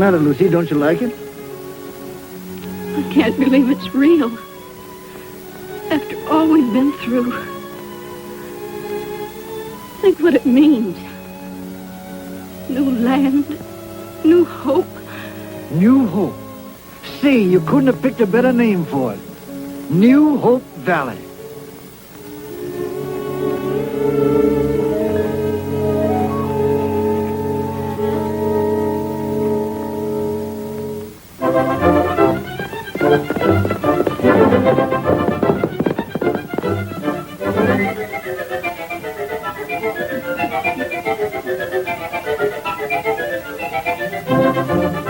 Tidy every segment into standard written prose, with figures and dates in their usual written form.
matter, Lucy? Don't you like it? I can't believe it's real. After all we've been through. Think what it means. New land, new hope. New Hope. See, you couldn't have picked a better name for it. New Hope Valley.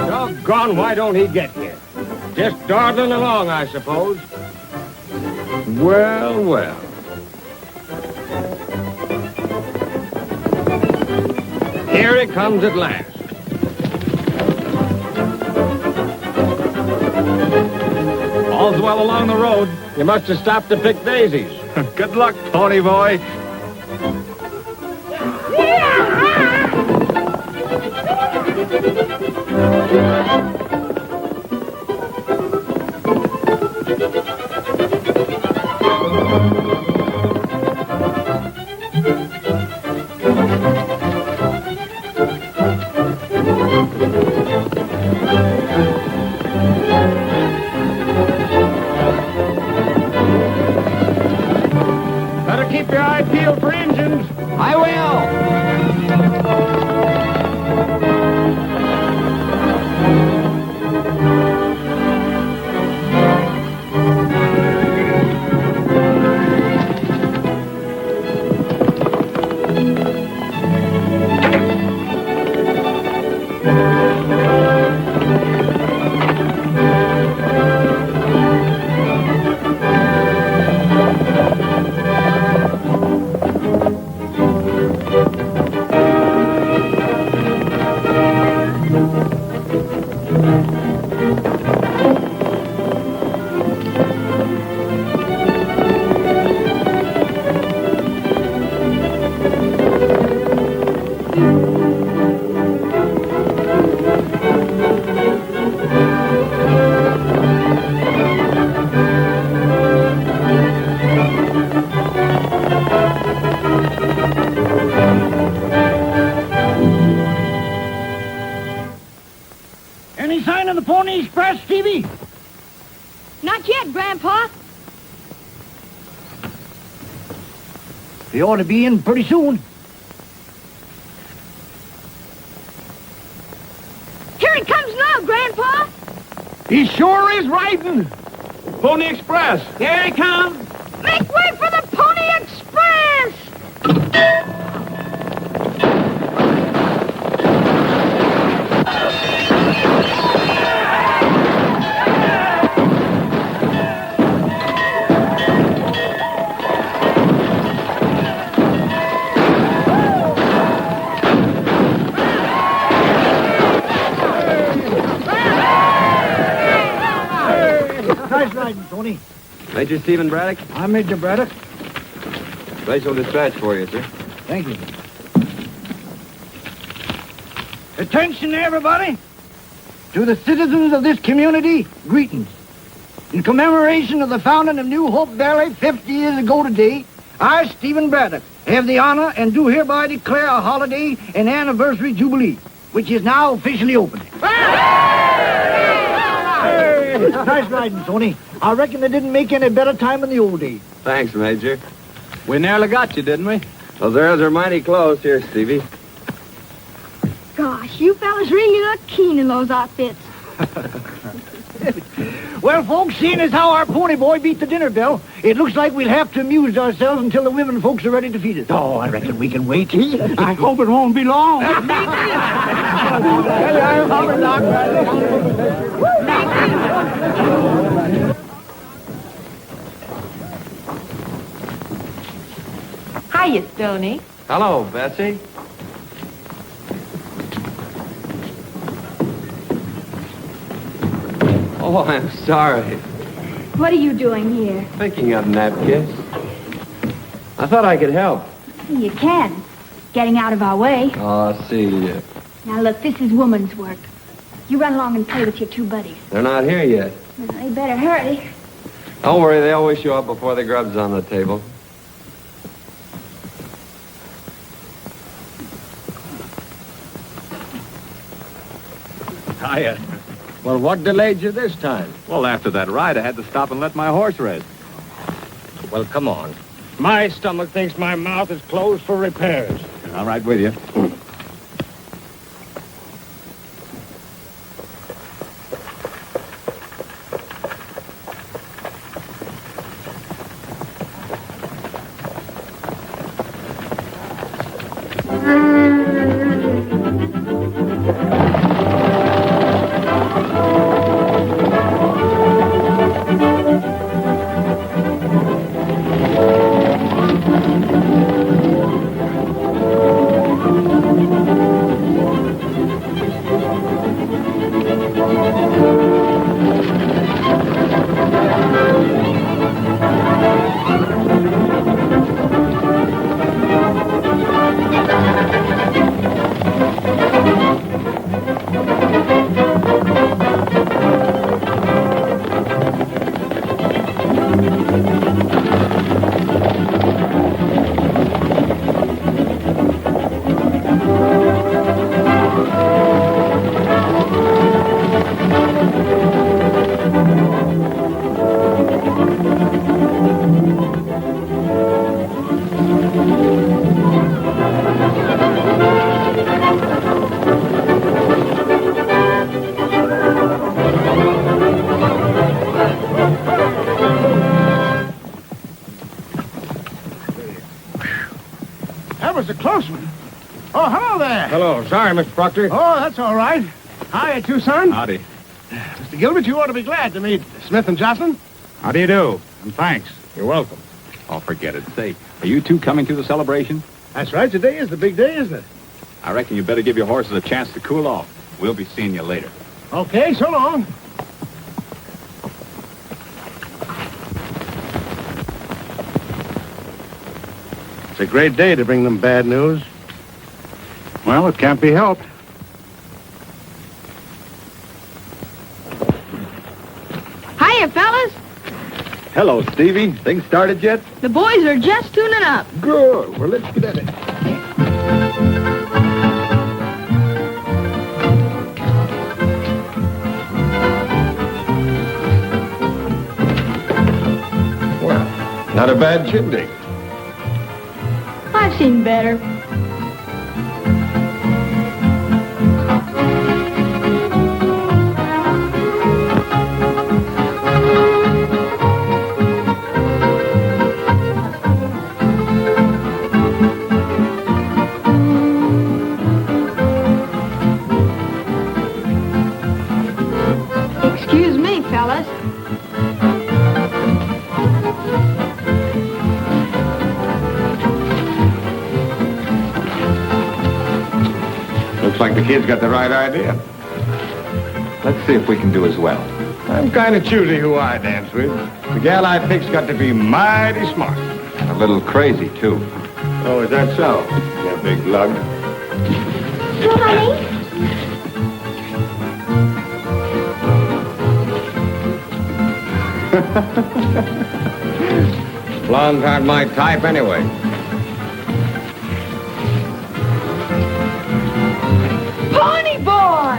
Doggone, why don't he get here? Just dawdling along, I suppose. Well, well. Here he comes at last. All's well along the road. You must have stopped to pick daisies. Good luck, pony boy. Better keep your eye peeled for engines. I will. Any sign of the Pony Express, Stevie? Not yet, Grandpa. They ought to be in pretty soon. Here it comes now, Grandpa. He sure is riding. Pony Express. Here he comes. Make way for the Pony Express! Nice riding, Tony. Major Stephen Braddock. I'm Major Braddock. Glacial dispatch for you, sir. Thank you. Attention, everybody. To the citizens of this community, greetings. In commemoration of the founding of New Hope Valley 50 years ago today, I, Stephen Braddock, have the honor and do hereby declare a holiday and anniversary jubilee, which is now officially open. Nice riding, Tony. I reckon they didn't make any better time in the old days. Thanks, Major. We nearly got you, didn't we? Those arrows are mighty close. Here, Stevie. Gosh, you fellas really look keen in those outfits. Well, folks, seeing as how our pony boy beat the dinner bell, it looks like we'll have to amuse ourselves until the women folks are ready to feed us. Oh, I reckon we can wait. I hope it won't be long. Hiya, Stony. Hello, Betsy. Oh, I'm sorry. What are you doing here? Picking up napkins. I thought I could help. You can. Getting out of our way. Oh, see. Now, look, this is woman's work. You run along and play with your two buddies. They're not here yet. Well, you better hurry. Don't worry, they always show up before the grub's on the table. Hiya. Well, what delayed you this time? Well, after that ride, I had to stop and let my horse rest. Well, come on. My stomach thinks my mouth is closed for repairs. All right with you. That was a close one. Oh, hello there. Hello. Sorry, Mr. Proctor. Oh, that's all right. Hiya, Tucson. Howdy. Mr. Gilbert, you ought to be glad to meet Smith and Joslin. How do you do? And thanks. You're welcome. Oh, forget it. Say, are you two coming to the celebration? That's right. Today is the big day, isn't it? I reckon you better give your horses a chance to cool off. We'll be seeing you later. Okay, so long. It's a great day to bring them bad news. Well, it can't be helped. Hiya, fellas. Hello, Stevie. Things started yet? The boys are just tuning up. Good. Well, let's get at it. Well, not a bad chimney. I've seen better. Excuse me, fellas. Looks like the kid's got the right idea. Let's see if we can do as well. I'm kind of choosy who I dance with. The gal I pick's got to be mighty smart. A little crazy, too. Oh, is that so? You big lug. Well, honey. Blondes aren't my type anyway. Pony boy!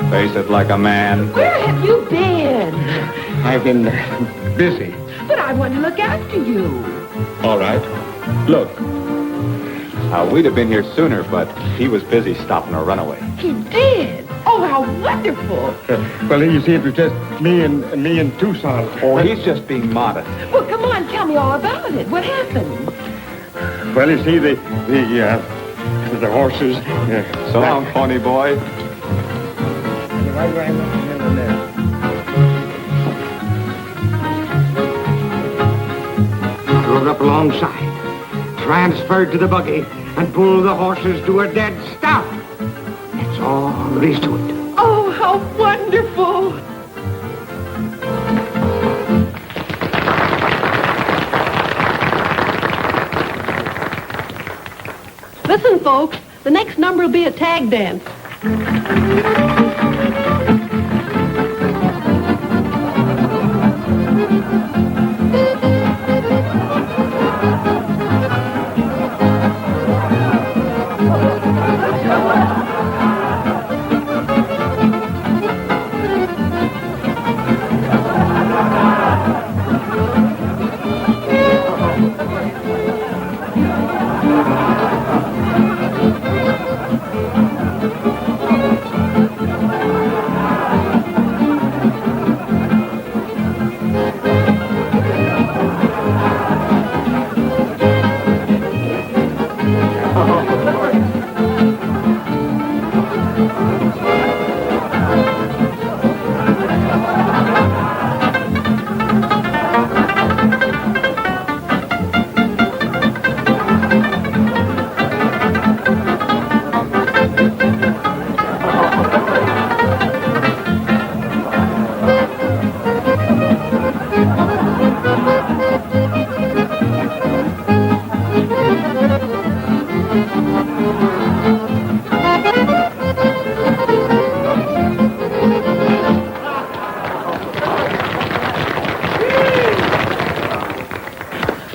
Face it like a man. Where have you been? I've been busy. But I want to look after you. All right. Look. We'd have been here sooner, but he was busy stopping a runaway. He did. Oh, how wonderful. Well, you see, it was just me and Tucson. Oh, he's just being modest. Well, come on, tell me all about it. What happened? Well, you see, the horses. So long, pony boy. Rode up alongside, transferred to the buggy, and pulled the horses to a dead stop. That's all there is to it. Oh, how wonderful. Listen, folks. The next number will be a tag dance.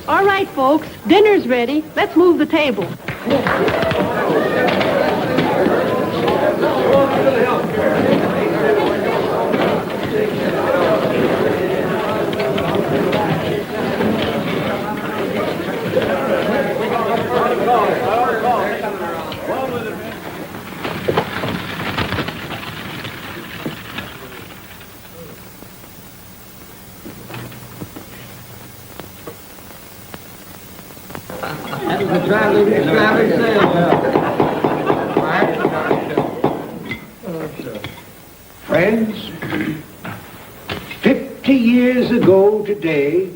All right, folks, dinner's ready. Let's move the table. Friends, 50 years ago today,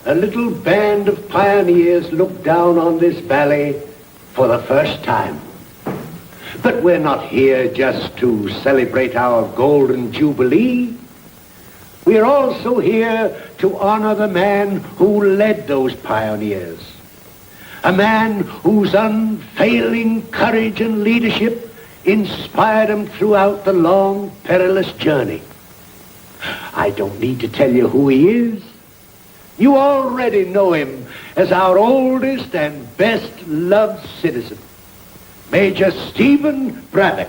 a little band of pioneers looked down on this valley for the first time. But we're not here just to celebrate our golden jubilee. We're also here to honor the man who led those pioneers. A man whose unfailing courage and leadership inspired them throughout the long, perilous journey. I don't need to tell you who he is. You already know him as our oldest and best loved citizen, Major Stephen Braddock.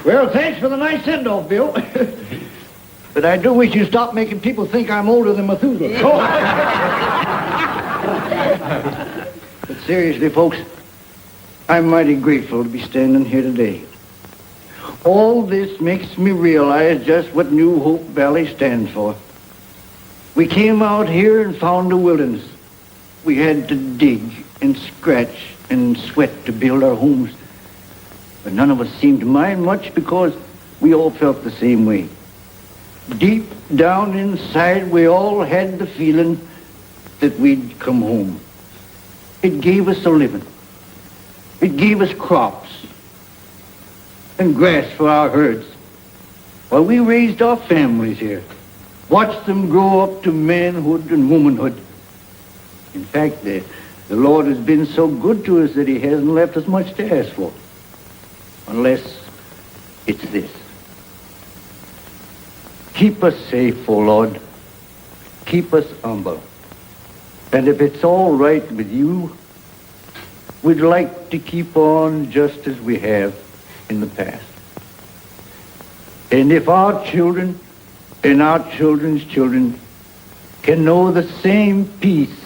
Well, thanks for the nice send-off, Bill. But I do wish you'd stop making people think I'm older than Methuselah. But seriously, folks, I'm mighty grateful to be standing here today. All this makes me realize just what New Hope Valley stands for. We came out here and found a wilderness. We had to dig and scratch and sweat to build our homes. But none of us seemed to mind much because we all felt the same way. Deep down inside, we all had the feeling that we'd come home. It gave us a living. It gave us crops and grass for our herds. While we raised our families here, watched them grow up to manhood and womanhood. In fact, the Lord has been so good to us that he hasn't left us much to ask for. Unless it's this. Keep us safe, O Lord. Keep us humble. And if it's all right with you, we'd like to keep on just as we have in the past. And if our children and our children's children can know the same peace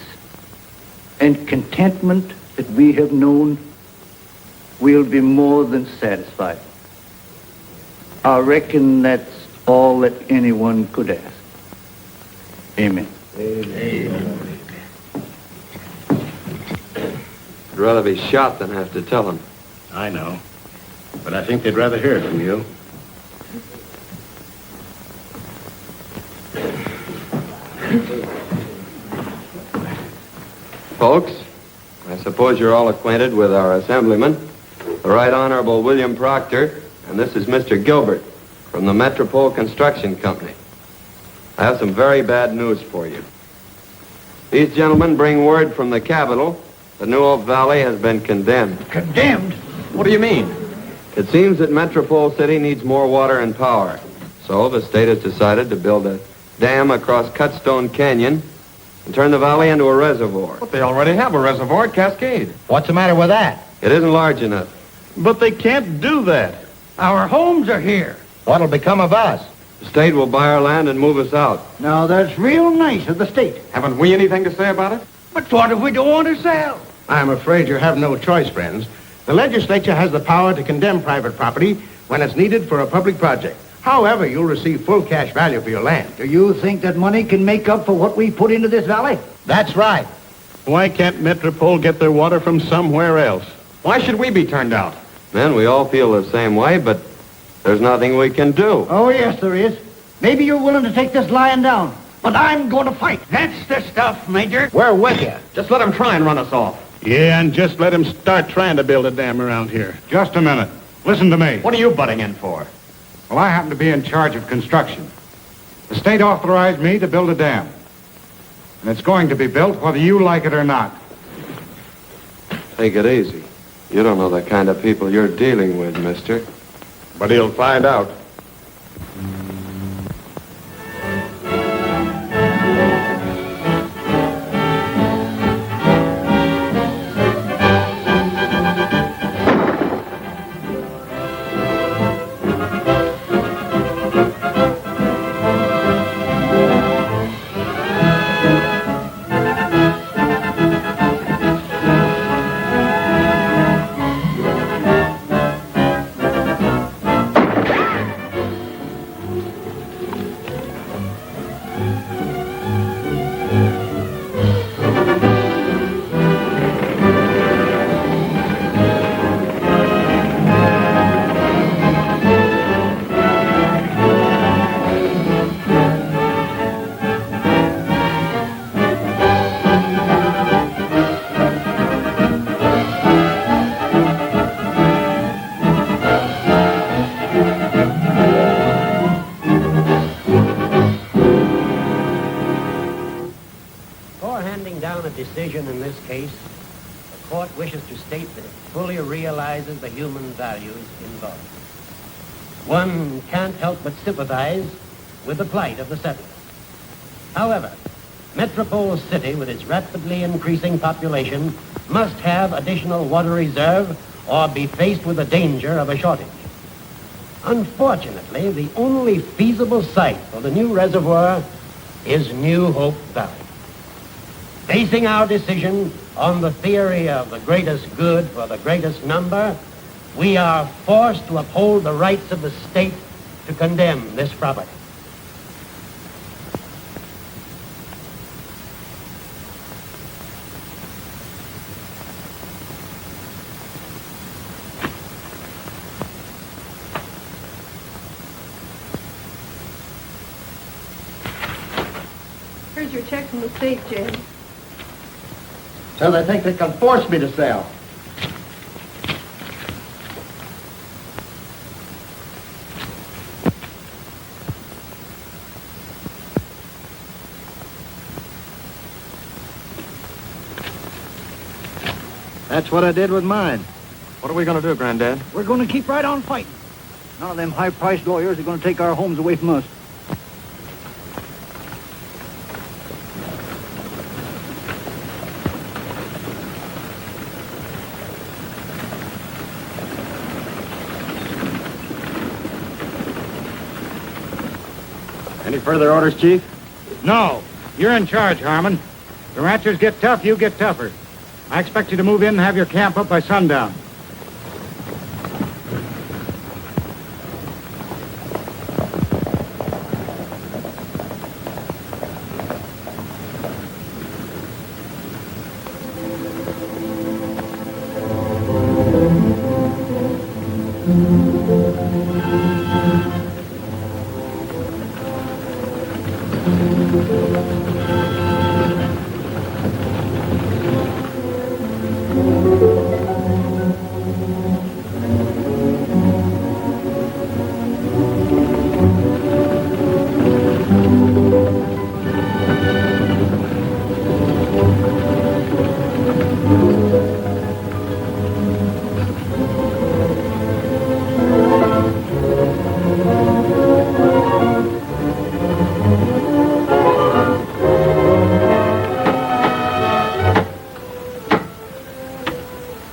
and contentment that we have known, we'll be more than satisfied. I reckon that's all that anyone could ask. Amen. Amen. I'd rather be shot than have to tell them. I know. But I think they'd rather hear it from you. Folks, I suppose you're all acquainted with our assemblyman, the Right Honorable William Proctor, and this is Mr. Gilbert from the Metropole Construction Company. I have some very bad news for you. These gentlemen bring word from the Capitol that New Hope Valley has been condemned. Condemned? What do you mean? It seems that Metropole City needs more water and power. So the state has decided to build a dam across Cutstone Canyon and turn the valley into a reservoir. But they already have a reservoir at Cascade. What's the matter with that? It isn't large enough. But they can't do that. Our homes are here. What'll become of us? The state will buy our land and move us out. Now, that's real nice of the state. Haven't we anything to say about it? But what if we don't want to sell? I'm afraid you have no choice, friends. The legislature has the power to condemn private property when it's needed for a public project. However, you'll receive full cash value for your land. Do you think that money can make up for what we put into this valley? That's right. Why can't Metropole get their water from somewhere else? Why should we be turned out? Men, we all feel the same way, but there's nothing we can do. Oh, yes, there is. Maybe you're willing to take this lying down, but I'm going to fight. That's the stuff, Major. We're with you. Just let them try and run us off. Yeah, and just let them start trying to build a dam around here. Just a minute. Listen to me. What are you butting in for? Well, I happen to be in charge of construction. The state authorized me to build a dam. And it's going to be built whether you like it or not. Take it easy. You don't know the kind of people you're dealing with, mister. But he'll find out. Decision in this case, the court wishes to state that it fully realizes the human values involved. One can't help but sympathize with the plight of the settlers. However, Metropole City, with its rapidly increasing population, must have additional water reserve or be faced with the danger of a shortage. Unfortunately, the only feasible site for the new reservoir is New Hope Valley. Basing our decision on the theory of the greatest good for the greatest number, we are forced to uphold the rights of the state to condemn this property. Here's your check from the state, Jay. So they think they can force me to sell. That's what I did with mine. What are we going to do, Granddad? We're going to keep right on fighting. None of them high-priced lawyers are going to take our homes away from us. Any further orders, Chief? No. You're in charge, Harmon. The ranchers get tough, you get tougher. I expect you to move in and have your camp up by sundown.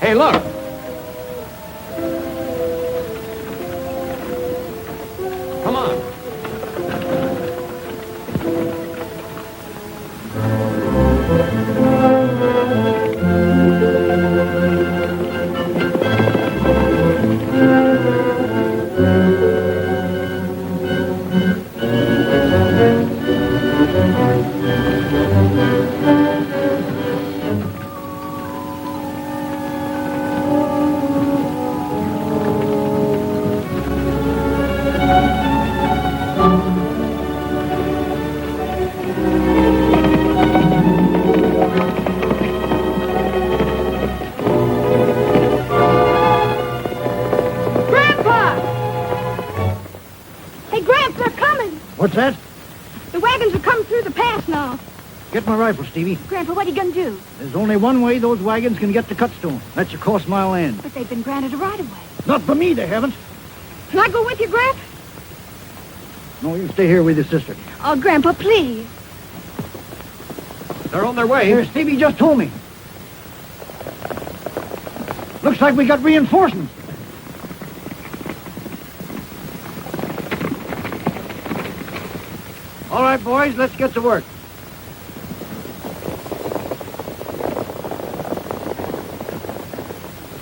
Hey, look. Come on. What's that? The wagons are coming through the pass now. Get my rifle, Stevie. Grandpa, what are you going to do? There's only one way those wagons can get to Cutstone. That's across my land. But they've been granted a right-of-way. Not for me, they haven't. Can I go with you, Grandpa? No, you stay here with your sister. Oh, Grandpa, please. They're on their way. Here, Stevie just told me. Looks like we got reinforcements. All right, boys, let's get to work.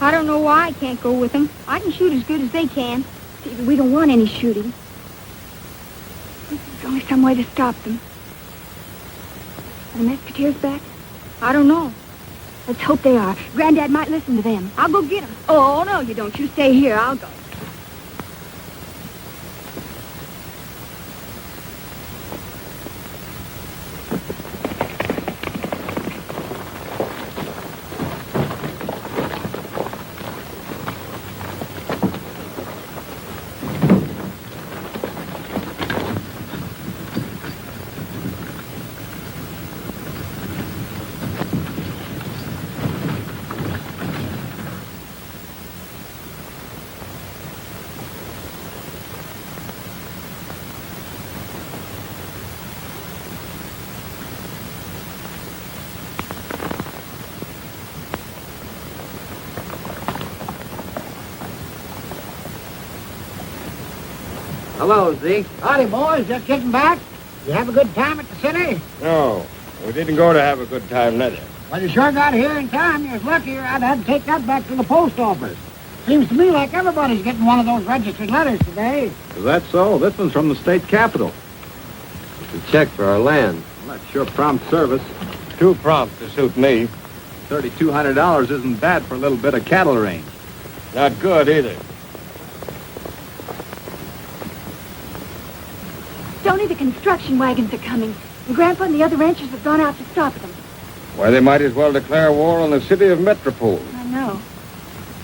I don't know why I can't go with them. I can shoot as good as they can. See, we don't want any shooting. There's only some way to stop them. Are the Mesquiteers back? I don't know. Let's hope they are. Granddad might listen to them. I'll go get them. Oh, no, you don't. You stay here. I'll go. Hello, Zeke. Howdy, boys. Just getting back? You have a good time at the city? No, we didn't go to have a good time, neither. Well, you sure got here in time. You was lucky, or I'd have to take that back to the post office. Seems to me like everybody's getting one of those registered letters today. Is that so? This one's from the state capitol. It's a check for our land. Well, that's sure prompt service. Too prompt to suit me. $3,200 isn't bad for a little bit of cattle range. Not good, either. Stony, the construction wagons are coming. And Grandpa and the other ranchers have gone out to stop them. Why, they might as well declare war on the city of Metropole. I know.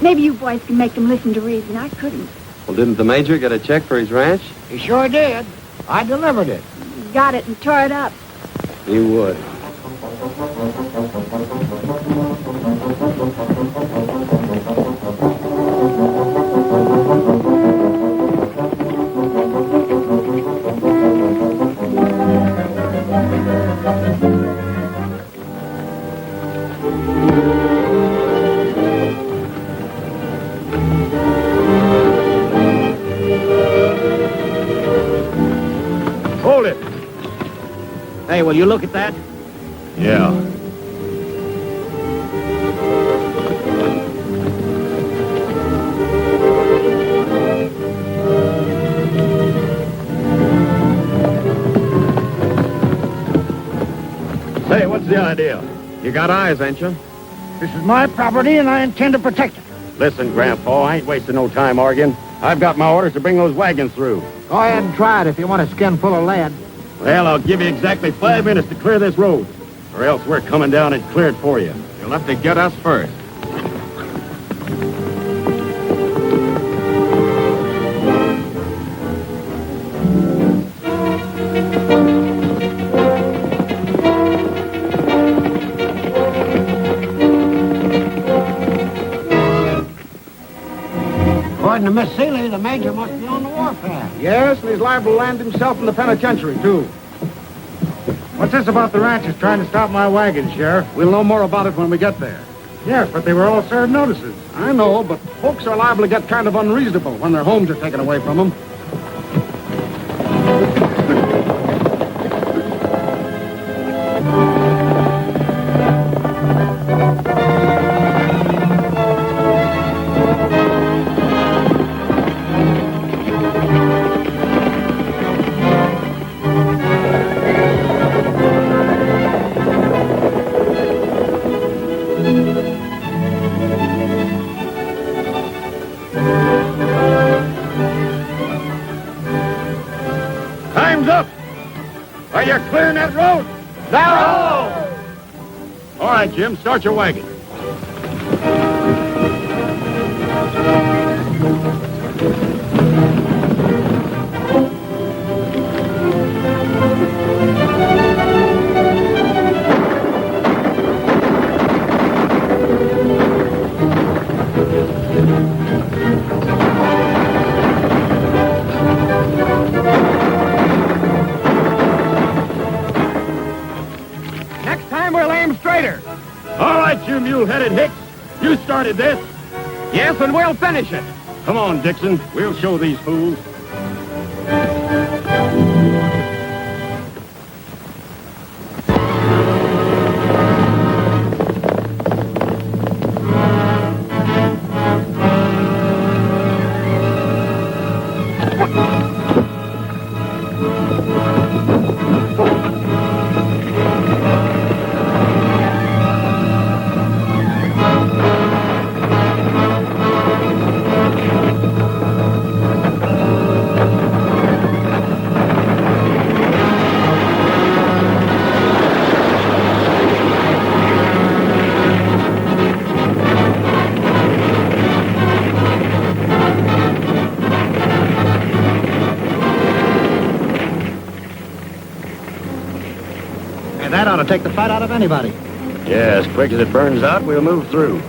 Maybe you boys can make them listen to reason. I couldn't. Well, didn't the major get a check for his ranch? He sure did. I delivered it. He got it and tore it up. You would. Hold it. Hey, will you look at that? Yeah. Say, what's the idea? You got eyes, ain't you? This is my property, and I intend to protect it. Listen, Grandpa, I ain't wasting no time arguing. I've got my orders to bring those wagons through. Go ahead and try it if you want a skin full of lead. Well, I'll give you exactly 5 minutes to clear this road, or else we're coming down and clear it for you. You'll have to get us first. According to Miss Seeley, the major must be on the warpath. Yes, and he's liable to land himself in the penitentiary, too. What's this about the ranchers trying to stop my wagon, Sheriff? We'll know more about it when we get there. Yes, but they were all served notices. I know, but folks are liable to get kind of unreasonable when their homes are taken away from them. Time's up. Are you clearing that road? Now! All right, Jim, start your wagon. Next time we'll aim straighter. All right, you mule-headed hicks. You started this. Yes, and we'll finish it. Come on, Dixon. We'll show these fools. That ought to take the fight out of anybody. Yeah, as quick as it burns out, we'll move through.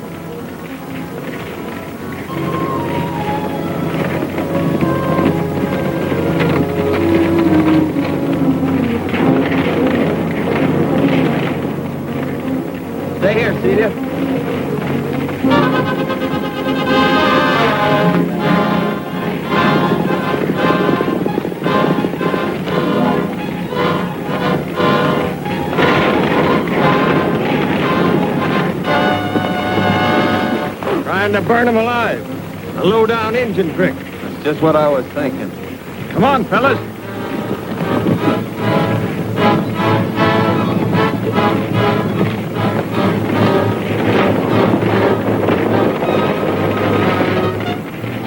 Stay here, Celia. Trying to burn them alive. A low-down engine trick. That's just what I was thinking. Come on, fellas.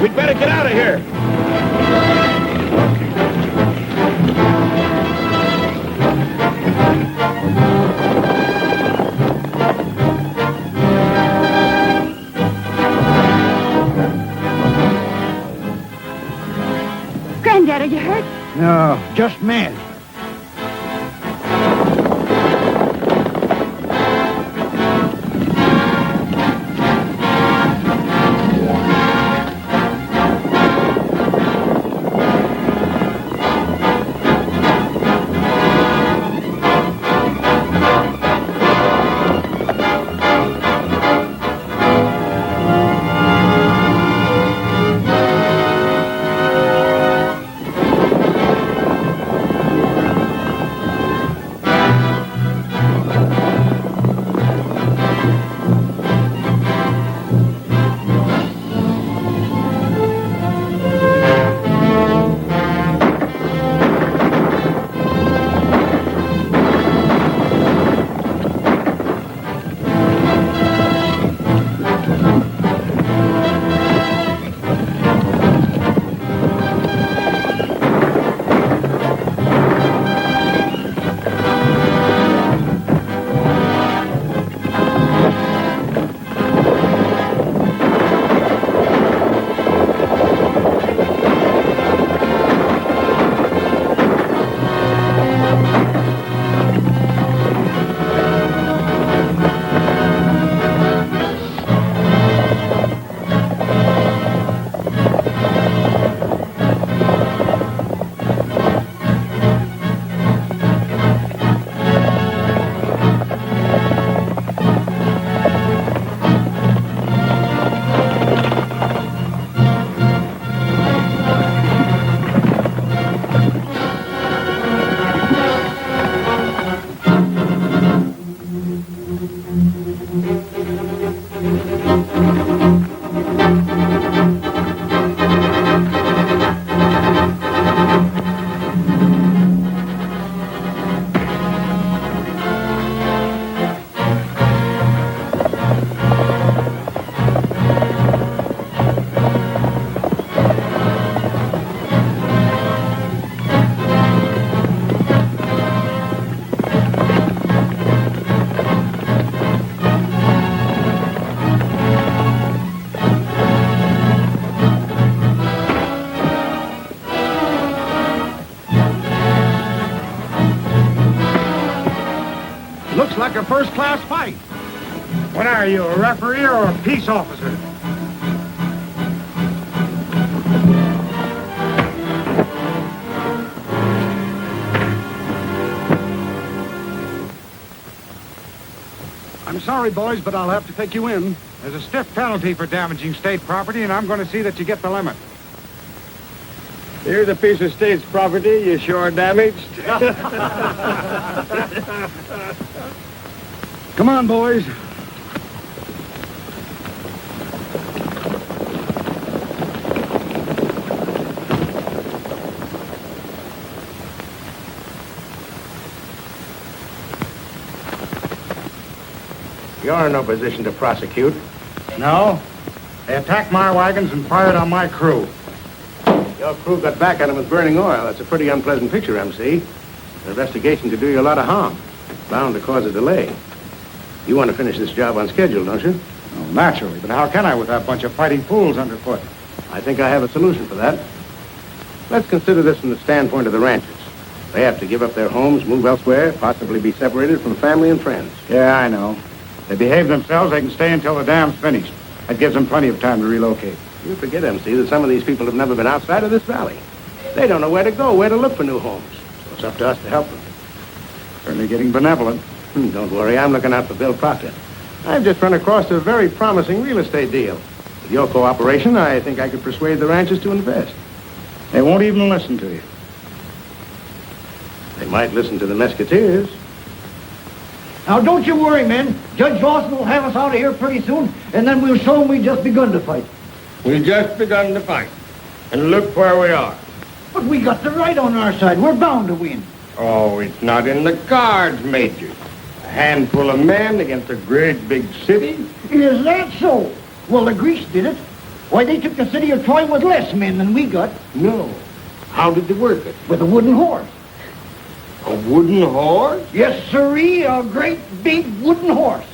We'd better get out of here. Granddad, are you hurt? No, just mad. first-class fight. What are you, a referee or a peace officer? I'm sorry, boys, but I'll have to take you in. There's a stiff penalty for damaging state property, and I'm going to see that you get the limit. Here's a piece of state's property you sure damaged. Come on, boys. You're in no position to prosecute. No. They attacked my wagons and fired on my crew. Your crew got back at him with burning oil. That's a pretty unpleasant picture, MC. The investigation could do you a lot of harm. It's bound to cause a delay. You want to finish this job on schedule, don't you? Oh, naturally, but how can I with that bunch of fighting fools underfoot? I think I have a solution for that. Let's consider this from the standpoint of the ranchers. They have to give up their homes, move elsewhere, possibly be separated from family and friends. Yeah, I know. They behave themselves, they can stay until the dam's finished. That gives them plenty of time to relocate. You forget, MC, that some of these people have never been outside of this valley. They don't know where to go, where to look for new homes. So it's up to us to help them. Certainly getting benevolent. Don't worry, I'm looking out for Bill Proctor. I've just run across a very promising real estate deal. With your cooperation, I think I could persuade the ranchers to invest. They won't even listen to you. They might listen to the Mesquiteers. Now, don't you worry, men. Judge Joslin will have us out of here pretty soon, and then we'll show him we just begun to fight. We just begun to fight. And look where we are. But we got the right on our side. We're bound to win. Oh, it's not in the cards, Major. A handful of men against a great big city. Is that so? Well, the Greeks did it. Why, they took the city of Troy with less men than we got. No. How did they work it? With a wooden horse. A wooden horse? Yes, sirree, a great big wooden horse.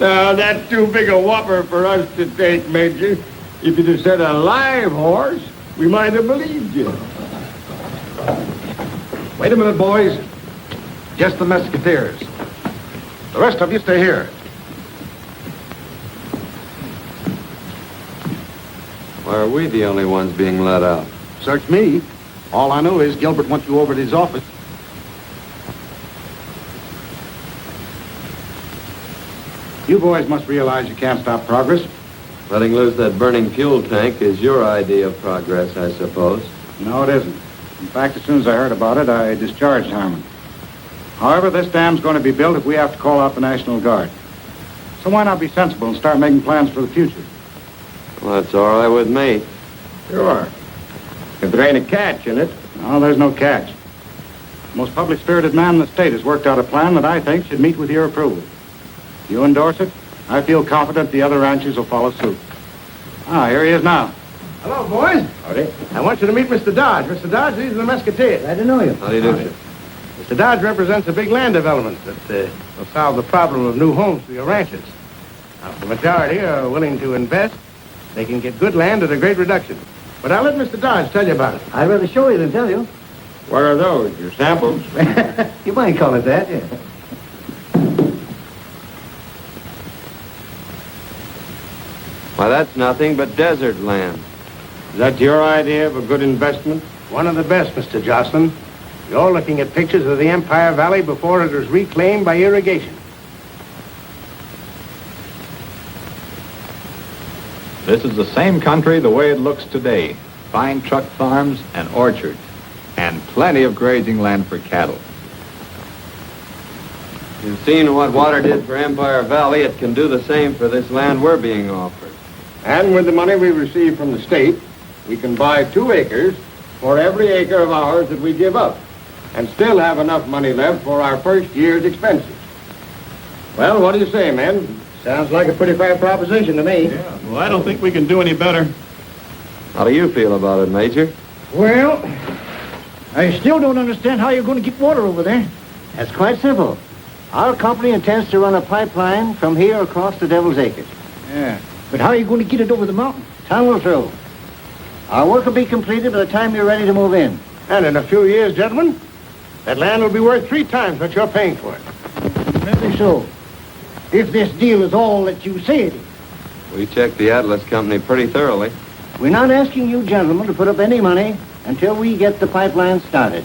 Now, that's too big a whopper for us to take, Major. If you'd have said a live horse, we might have believed you. Wait a minute, boys. Just the Mesquiteers. The rest of you stay here. Why are we the only ones being let out? Search me. All I know is Gilbert wants you over to his office. You boys must realize you can't stop progress. Letting loose that burning fuel tank is your idea of progress, I suppose. No, it isn't. In fact, as soon as I heard about it, I discharged Harmon. However, this dam's going to be built if we have to call out the National Guard. So why not be sensible and start making plans for the future? Well, that's all right with me. Sure. If there ain't a catch in it. No, there's no catch. The most public-spirited man in the state has worked out a plan that I think should meet with your approval. If you endorse it, I feel confident the other ranchers will follow suit. Ah, here he is now. Hello, boys. Howdy. I want you to meet Mr. Dodge. Mr. Dodge, these are the Mesquiteers. Glad to know you. How do you do, sir? Mr. Dodge represents a big land development that will solve the problem of new homes for your ranchers. Now, if the majority are willing to invest, they can get good land at a great reduction. But I'll let Mr. Dodge tell you about it. I'd rather show you than tell you. What are those? Your samples? You might call it that, yeah. Why, that's nothing but desert land. Is that your idea of a good investment? One of the best, Mr. Joslin. You're looking at pictures of the Empire Valley before it was reclaimed by irrigation. This is the same country the way it looks today. Fine truck farms and orchards, and plenty of grazing land for cattle. You've seen what water did for Empire Valley. It can do the same for this land we're being offered. And with the money we receive from the state, we can buy 2 acres for every acre of ours that we give up, and still have enough money left for our first year's expenses. Well, what do you say, men? Sounds like a pretty fair proposition to me. Yeah, well, I don't think we can do any better. How do you feel about it, Major? Well, I still don't understand how you're going to get water over there. That's quite simple. Our company intends to run a pipeline from here across the Devil's Acres. Yeah. But how are you going to get it over the mountain? Tunnel through. Our work will be completed by the time you're ready to move in. And in a few years, gentlemen, That land will be worth 3 times what you're paying for it. Maybe so. If this deal is all that you say it is. We checked the Atlas Company pretty thoroughly. We're not asking you gentlemen to put up any money until we get the pipeline started.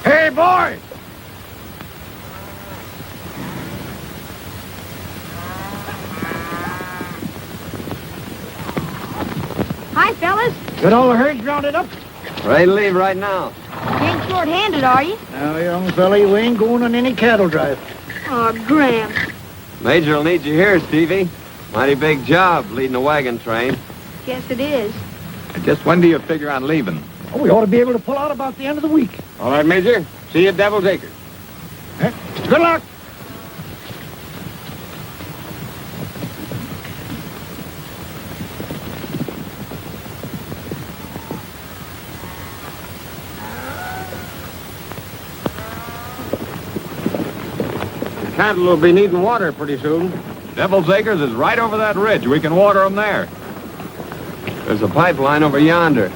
Hey, boys! Hi, fellas. Got all the herds rounded up? Ready to leave right now. You ain't short-handed, are you? Now, young fella, you ain't going on any cattle drive. Oh, Graham. Major will need you here, Stevie. Mighty big job leading a wagon train. Guess it is. Just when do you figure on leaving? Oh, we ought to be able to pull out about the end of the week. All right, Major. See you at Devil's Acres. Good luck. The cattle will be needing water pretty soon. Devil's Acres is right over that ridge. We can water them there. There's a pipeline over yonder.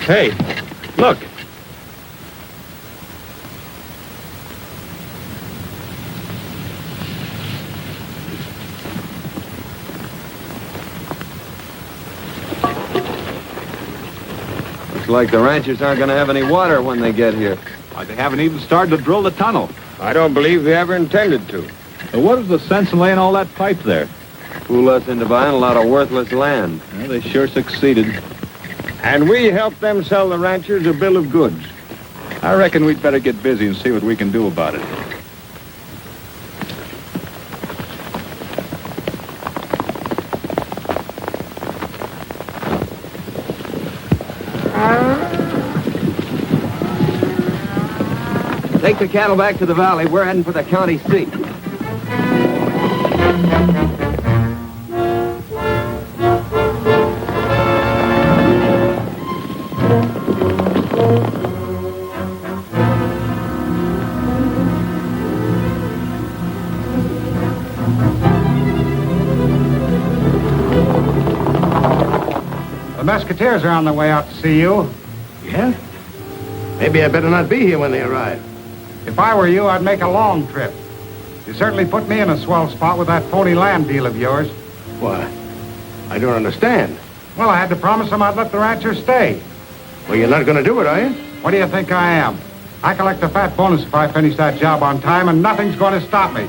Hey, look. Looks like the ranchers aren't going to have any water when they get here. Why, they haven't even started to drill the tunnel. I don't believe they ever intended to. So what is the sense in laying all that pipe there? Fool us into buying a lot of worthless land. Well, they sure succeeded. And we helped them sell the ranchers a bill of goods. I reckon we'd better get busy and see what we can do about it. Take the cattle back to the valley. We're heading for the county seat. The Mesquiteers are on their way out to see you. Yeah? Maybe I better not be here when they arrive. If I were you, I'd make a long trip. You certainly put me in a swell spot with that phony land deal of yours. Why? I don't understand. Well, I had to promise them I'd let the ranchers stay. Well, you're not going to do it, are you? What do you think I am? I collect a fat bonus if I finish that job on time, and nothing's going to stop me.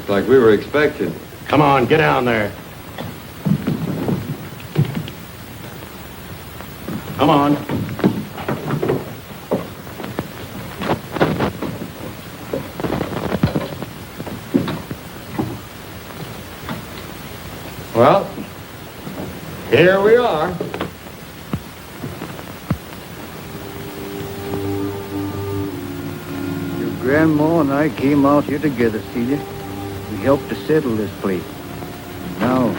Like we were expected. Come on, get down there. Come on. Well, Here we are. Your grandma and I came out here together, Celia. We helped to settle this place. Now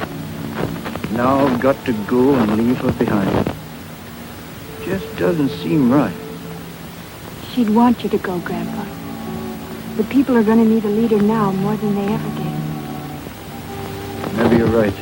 I've got to go and leave her behind. Just doesn't seem right. She'd want you to go, Grandpa. The people are going to need a leader now more than they ever did. Maybe you're right.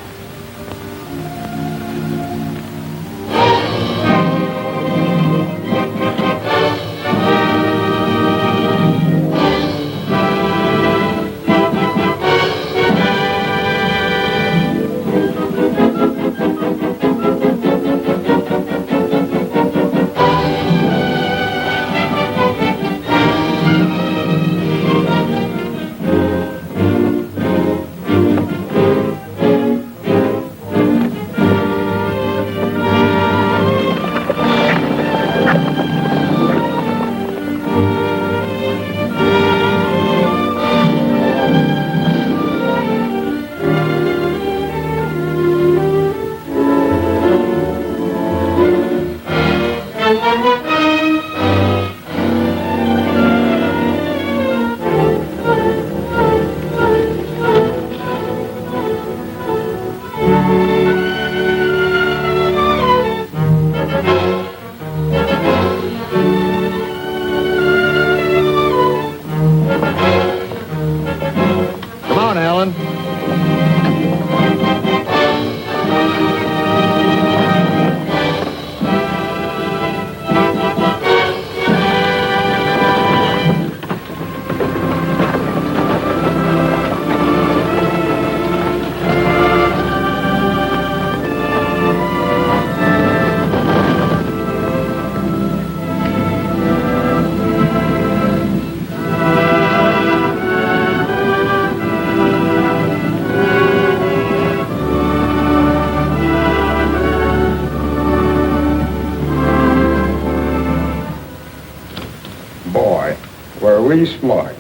We smart.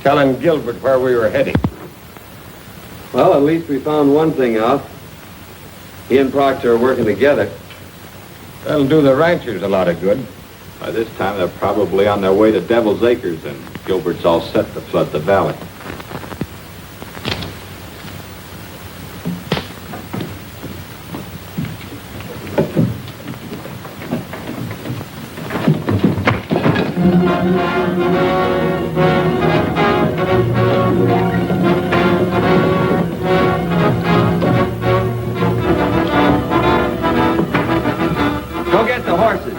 Telling Gilbert where we were heading. Well, at least we found one thing out. He and Proctor are working together. That'll do the ranchers a lot of good. By this time, they're probably on their way to Devil's Acres, and Gilbert's all set to flood the valley. Go get the horses.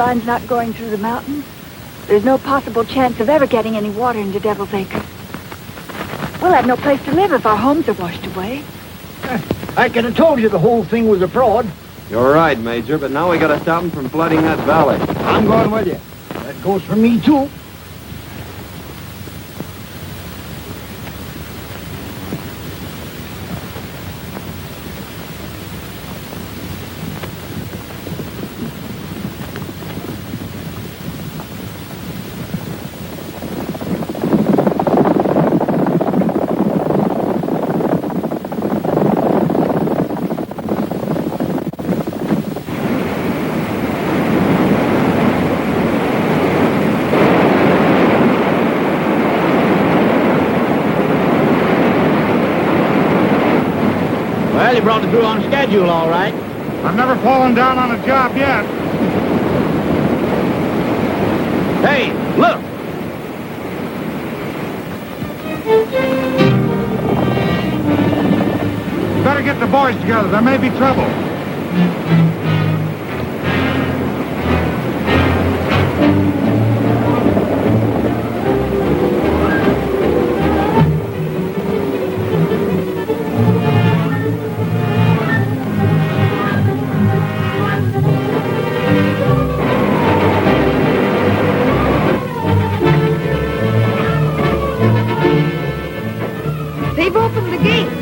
pipeline's not going through the mountains, there's no possible chance of ever getting any water into Devil's Acre. We'll have no place to live if our homes are washed away. I could have told you the whole thing was a fraud. You're right, Major, but now we gotta stop them from flooding that valley. I'm going with you. That goes for me, too. Well, you brought the crew on schedule, all right. I've never fallen down on a job yet. Hey, look! Better get the boys together. There may be trouble. They've opened the gates.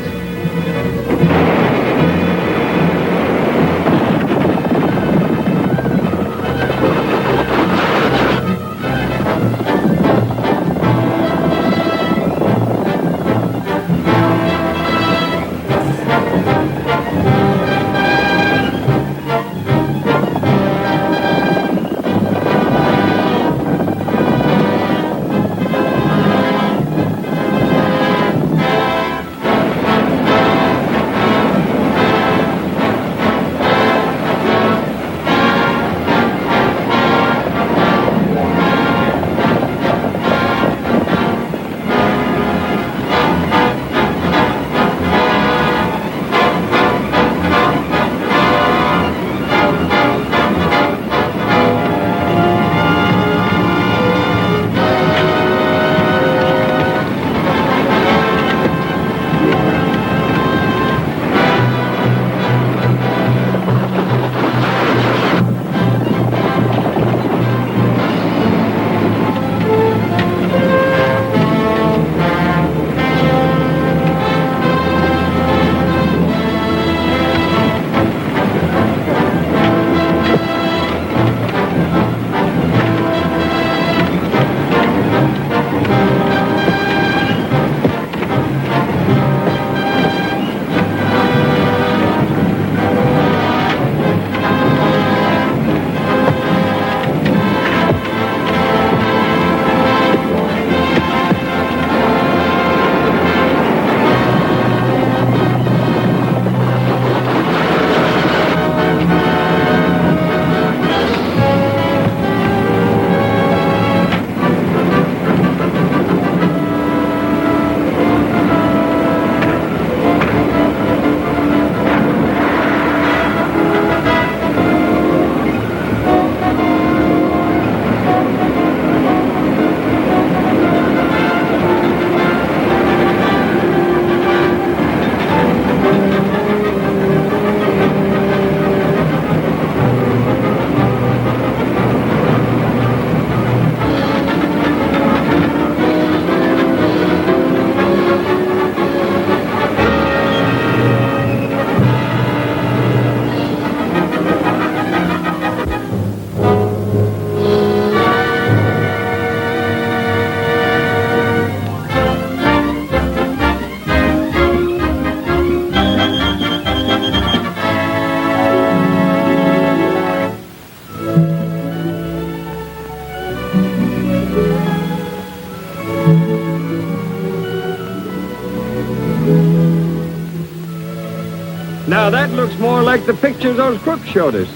Now that looks more like the pictures those crooks showed us.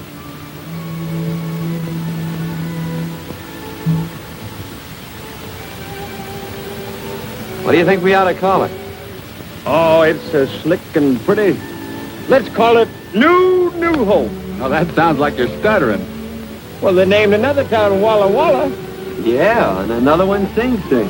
What do you think we ought to call it? Oh, it's slick and pretty. Let's call it New Hope. Now that sounds like you're stuttering. Well, they named another town Walla Walla. Yeah, and another one Sing Sing.